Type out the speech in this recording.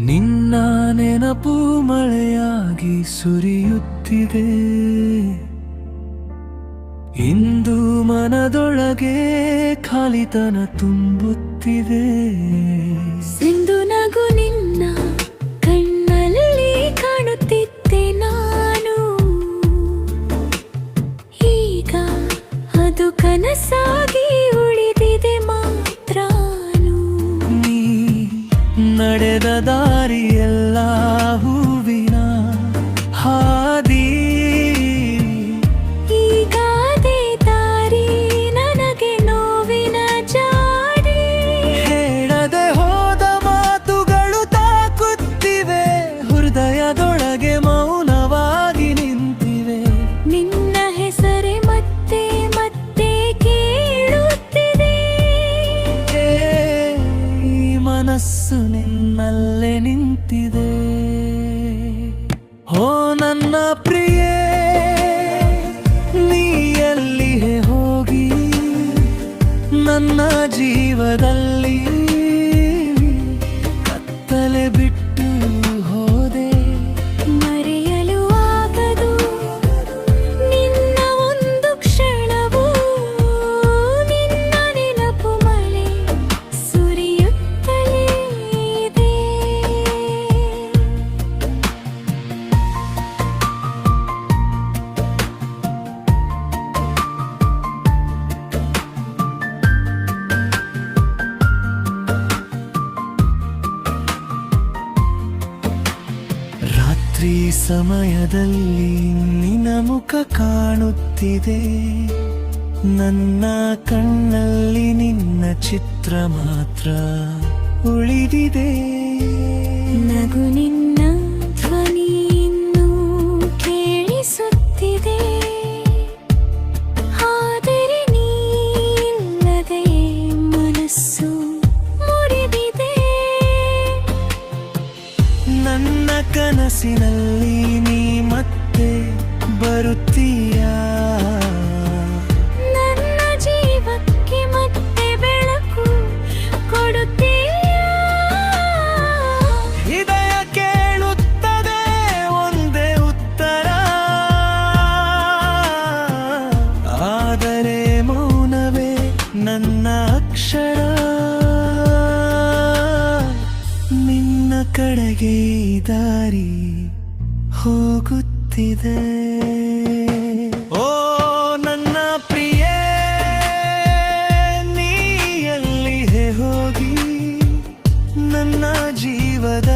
ನಿನ್ನ ನೆನಪು ಮಳೆಯಾಗಿ ಸುರಿಯುತ್ತಿದೆ. ಇಂದು ಮನದೊಳಗೆ ಖಾಲಿತನ ತುಂಬುತ್ತಿದೆ. ಸಿಂಧು ನಗು ನಿನ್ನ ಕಣ್ಣಲ್ಲಿ ಕಾಣುತ್ತಿದ್ದೆ ನಾನು. ಈಗ ಅದು ಕನಸಾಗಿ ಉಳಿದಿದೆ ಮಾತ್ರ. ನೀ ನಡೆದ ದಾರಿಯೆಲ್ಲ ಹೂವಿನ ಹಾದಿ. ಈಗ ಅದೇ ದಾರಿ ನನಗೆ ನೋವಿನ ಜಾಡಿ. ಹೇಳದೆ ಹೋದ ಮಾತುಗಳು ತಾಕುತ್ತಿವೆ, ಹೃದಯದೊಳಗೆ ಮೌನವಾಗಿ ನಿಂತಿವೆ. ನಿನ್ನ ಹೆಸರೇ ಮತ್ತೆ ಮತ್ತೆ ಕೇಳುತ್ತಿದೆ. ಈ ಮನಸ್ಸು ನಿನ್ನಲ್ಲೇ ನಿಂತಿದೆ. ಓ ನನ್ನ ಪ್ರಿಯೆ, ನೀ ಎಲ್ಲಿಯೇ ಹೋಗಿ ನನ್ನ ಜೀವದಲ್ಲಿ ಕತ್ತಲೆ ಬಿಟ್ಟು ಹೋದೆ. ಮರೆಯಲು ಆಗದು ನಿನ್ನ ಒಂದು ಕ್ಷಣವೂ. ನಿನ್ನ ನೆನಪು ಮಳೆ ಸುರಿಯುತ್ತಲೇ ಇದೆ. ರಾತ್ರಿ ಸಮಯದಲ್ಲಿ ನಿನ್ನ ಮುಖ ಕಾಣುತ್ತಿದೆ. ನನ್ನ ಕಣ್ಣಲ್ಲಿ ನಿನ್ನ ಚಿತ್ರ ಮಾತ್ರ ಉಳಿದಿದೆ. ನಗು ನಿನ್ನ ಧ್ವನಿ ಇನ್ನೂ ಕೇಳಿಸುತ್ತಿದೆ. ಆದರೆ ನೀಲ್ಲದೆ ಮನಸ್ಸು ಮುರಿದಿದೆ. ನನ್ನ ಕನಸಿನಲ್ಲಿ ನೀ ಮತ್ತೆ ಬರುತ್ತೀಯಾ? ನನ್ನ ಜೀವಕ್ಕೆ ಮತ್ತೆ ಬೆಳಕು ಕೊಡುತ್ತೀಯಾ? ಹೃದಯ ಕೇಳುತ್ತದೆ ಒಂದೇ ಉತ್ತರ, ಆದರೆ ಮೌನವೇ ನನ್ನ ಅಕ್ಷರ. ನಿನ್ನ ಕಡೆಗೆ ಈ ದಾರಿ ಹೋಗುತ್ತಿದೆ. ಓ ನನ್ನ ಪ್ರಿಯೆ, ನೀ ಎಲ್ಲಿಯೇ ಹೋಗಿ ನನ್ನ ಜೀವದ